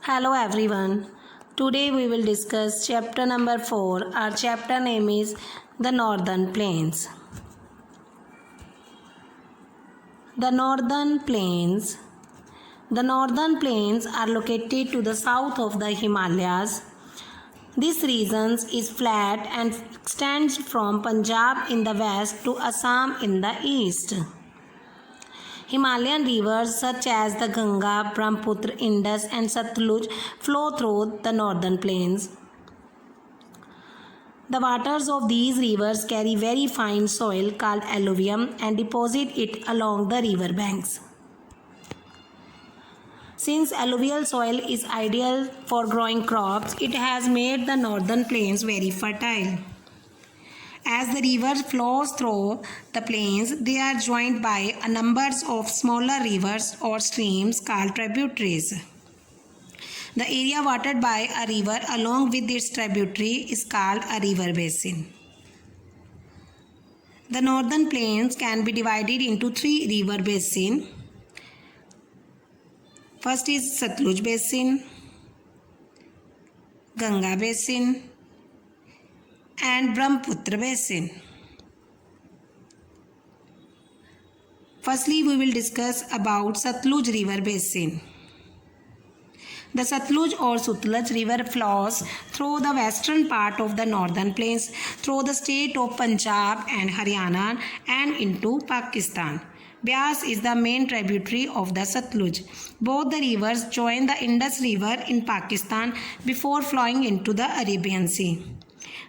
Hello everyone. Today we will discuss chapter number 4. Our chapter name is The Northern Plains. The Northern Plains. The Northern Plains are located to the south of the Himalayas. This region is flat and extends from Punjab in the west to Assam in the east. Himalayan rivers such as the Ganga, Brahmaputra, Indus and Satluj flow through the northern plains. The waters of these rivers carry very fine soil called alluvium and deposit it along the river banks. Since alluvial soil is ideal for growing crops, it has made the northern plains very fertile. As the river flows through the plains, they are joined by a number of smaller rivers or streams called tributaries. The area watered by a river along with its tributary is called a river basin. The northern plains can be divided into three river basins. First is Satluj Basin, Ganga Basin, and Brahmaputra Basin. Firstly, we will discuss about Satluj River Basin. The Satluj or Sutlej River flows through the western part of the northern plains, through the state of Punjab and Haryana and into Pakistan. Beas is the main tributary of the Satluj. Both the rivers join the Indus River in Pakistan before flowing into the Arabian Sea.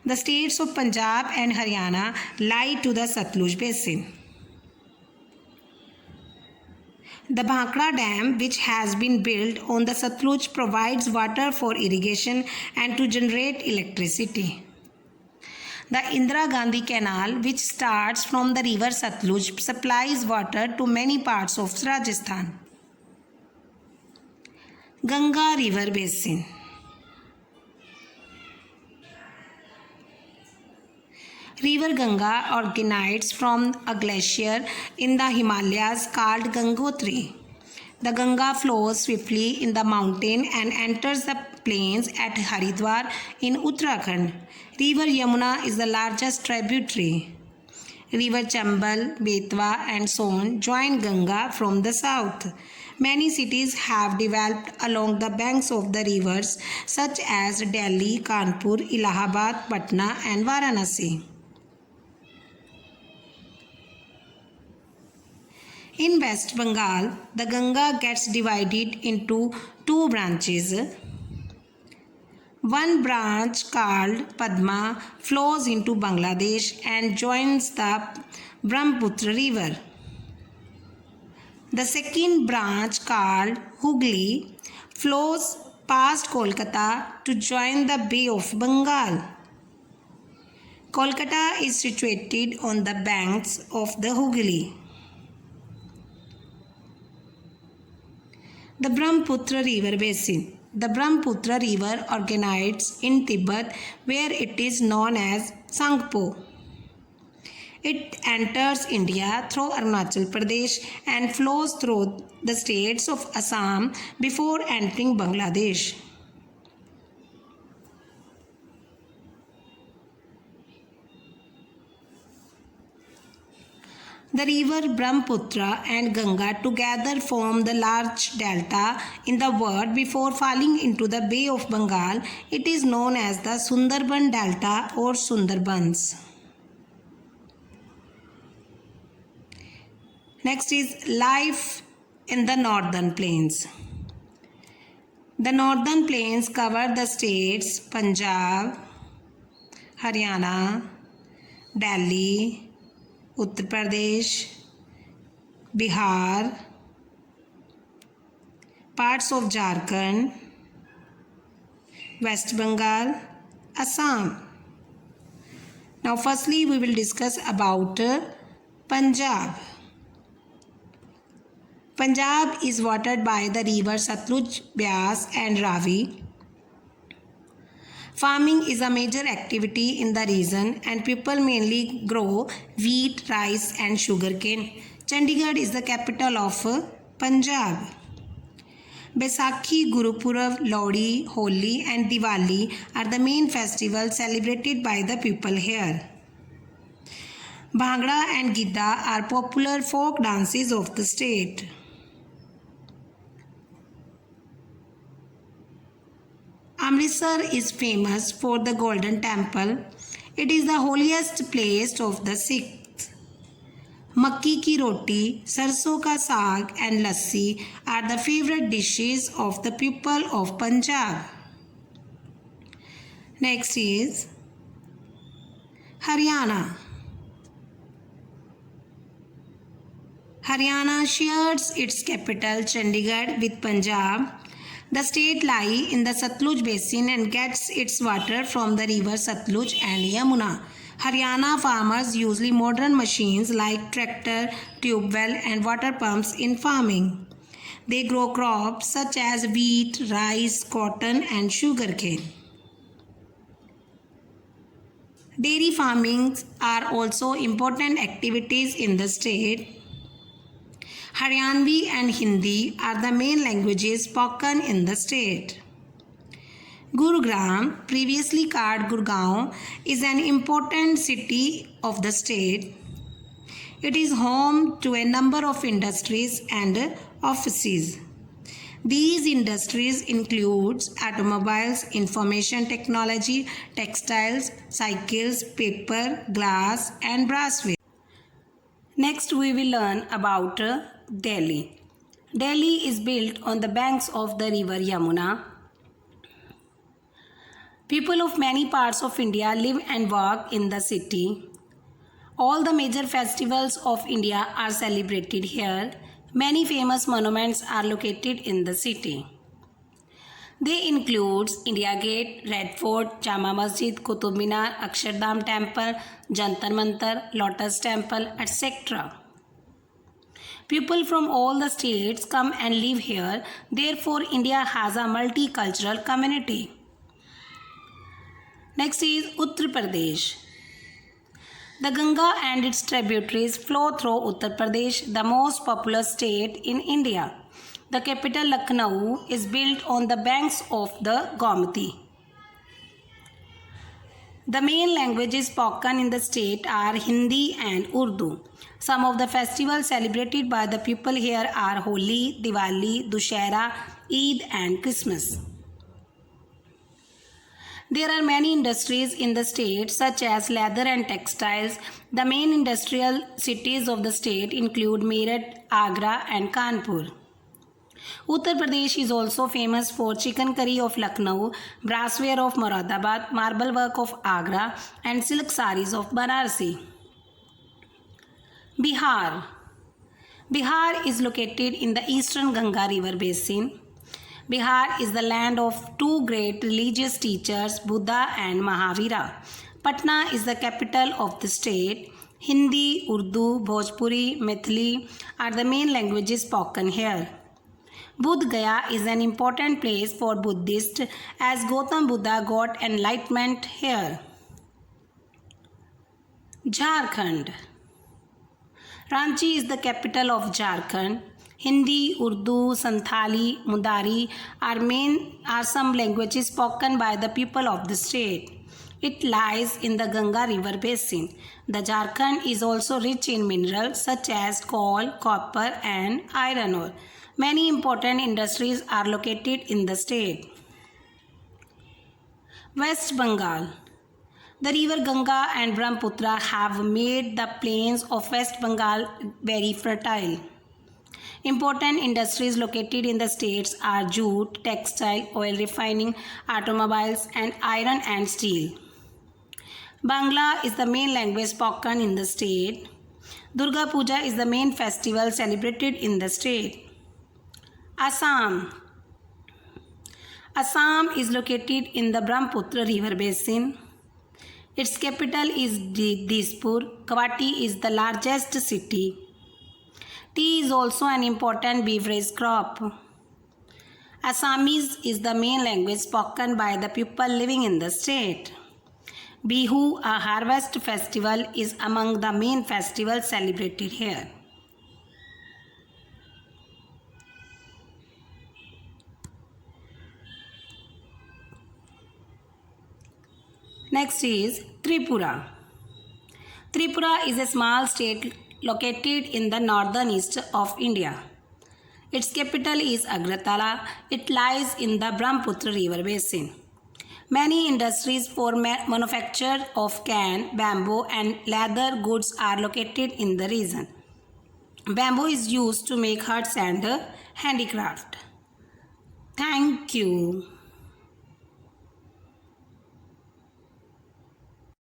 The states of Punjab and Haryana lie to the Satluj Basin. The Bhangra Dam, which has been built on the Satluj, provides water for irrigation and to generate electricity. The Indira Gandhi Canal, which starts from the river Satluj, supplies water to many parts of Rajasthan. Ganga River Basin. River Ganga originates from a glacier in the Himalayas called Gangotri. The Ganga flows swiftly in the mountain and enters the plains at Haridwar in Uttarakhand. River Yamuna is the largest tributary. River Chambal, Betwa and Son join Ganga from the south. Many cities have developed along the banks of the rivers such as Delhi, Kanpur, Allahabad, Patna and Varanasi. In West Bengal, the Ganga gets divided into two branches. One branch called Padma flows into Bangladesh and joins the Brahmaputra River. The second branch called Hooghly flows past Kolkata to join the Bay of Bengal. Kolkata is situated on the banks of the Hooghly. The Brahmaputra River Basin. The Brahmaputra River originates in Tibet where it is known as Sangpo. It enters India through Arunachal Pradesh and flows through the states of Assam before entering Bangladesh. The river Brahmaputra and Ganga together form the large delta in the world before falling into the Bay of Bengal. It is known as the Sundarban Delta or Sundarbans. Next is life in the northern plains. The northern plains cover the states Punjab, Haryana, Delhi, Uttar Pradesh, Bihar, parts of Jharkhand, West Bengal, Assam. Now firstly we will discuss about Punjab. Punjab is watered by the rivers Satluj, Beas and Ravi. Farming is a major activity in the region and people mainly grow wheat, rice and sugarcane. Chandigarh is the capital of Punjab. Baisakhi, Gurupurab, Lodi, Holi and Diwali are the main festivals celebrated by the people here. Bhangra and Gidda are popular folk dances of the state. Amritsar is famous for the Golden Temple. It is the holiest place of the Sikhs. Makki ki roti, sarson ka saag and lassi are the favorite dishes of the people of Punjab. Next is Haryana. Haryana shares its capital Chandigarh with Punjab. The state lies in the Satluj basin and gets its water from the river Satluj and Yamuna. Haryana farmers use modern machines like tractor, tube well and water pumps in farming. They grow crops such as wheat, rice, cotton and sugarcane. Dairy farming are also important activities in the state. Haryanvi and Hindi are the main languages spoken in the state. Gurugram, previously called Gurgaon, is an important city of the state. It is home to a number of industries and offices. These industries include automobiles, information technology, textiles, cycles, paper, glass and brassware. Next we will learn about Delhi. Delhi is built on the banks of the river Yamuna. People of many parts of India live and work in the city. All the major festivals of India are celebrated here. Many famous monuments are located in the city. They include India Gate, Red Fort, Jama Masjid, Qutub Minar, Akshardham Temple, Jantar Mantar, Lotus Temple, etc. People from all the states come and live here. Therefore, India has a multicultural community. Next is Uttar Pradesh. The Ganga and its tributaries flow through Uttar Pradesh, the most populous state in India. The capital Lucknow is built on the banks of the Gomti. The main languages spoken in the state are Hindi and Urdu. Some of the festivals celebrated by the people here are Holi, Diwali, Dussehra, Eid and Christmas. There are many industries in the state such as leather and textiles. The main industrial cities of the state include Meerut, Agra and Kanpur. Uttar Pradesh is also famous for chicken curry of Lucknow, brassware of Moradabad, marble work of Agra and silk saris of Banarasi. Bihar. Bihar is located in the eastern Ganga river basin. Bihar is the land of two great religious teachers, Buddha and Mahavira. Patna is the capital of the state. Hindi, Urdu, Bhojpuri, Maithili are the main languages spoken here. Bodh Gaya is an important place for Buddhists as Gautam Buddha got enlightenment here. Jharkhand. Ranchi is the capital of Jharkhand. Hindi, Urdu, Santhali, Mundari are some languages spoken by the people of the state. It lies in the Ganga river basin. The Jharkhand is also rich in minerals such as coal, copper and iron ore. Many important industries are located in the state. West Bengal. The river Ganga and Brahmaputra have made the plains of West Bengal very fertile. Important industries located in the states are jute, textile, oil refining, automobiles, and iron and steel. Bangla is the main language spoken in the state. Durga Puja is the main festival celebrated in the state. Assam. Assam is located in the Brahmaputra river basin. Its capital is Dispur. Guwahati is the largest city. Tea is also an important beverage crop. Assamese is the main language spoken by the people living in the state. Bihu, a harvest festival, is among the main festivals celebrated here. Next is Tripura. Tripura is a small state located in the northern east of India. Its capital is Agartala. It lies in the Brahmaputra river basin. Many industries for manufacture of can, bamboo and leather goods are located in the region. Bamboo is used to make huts and handicraft. Thank you.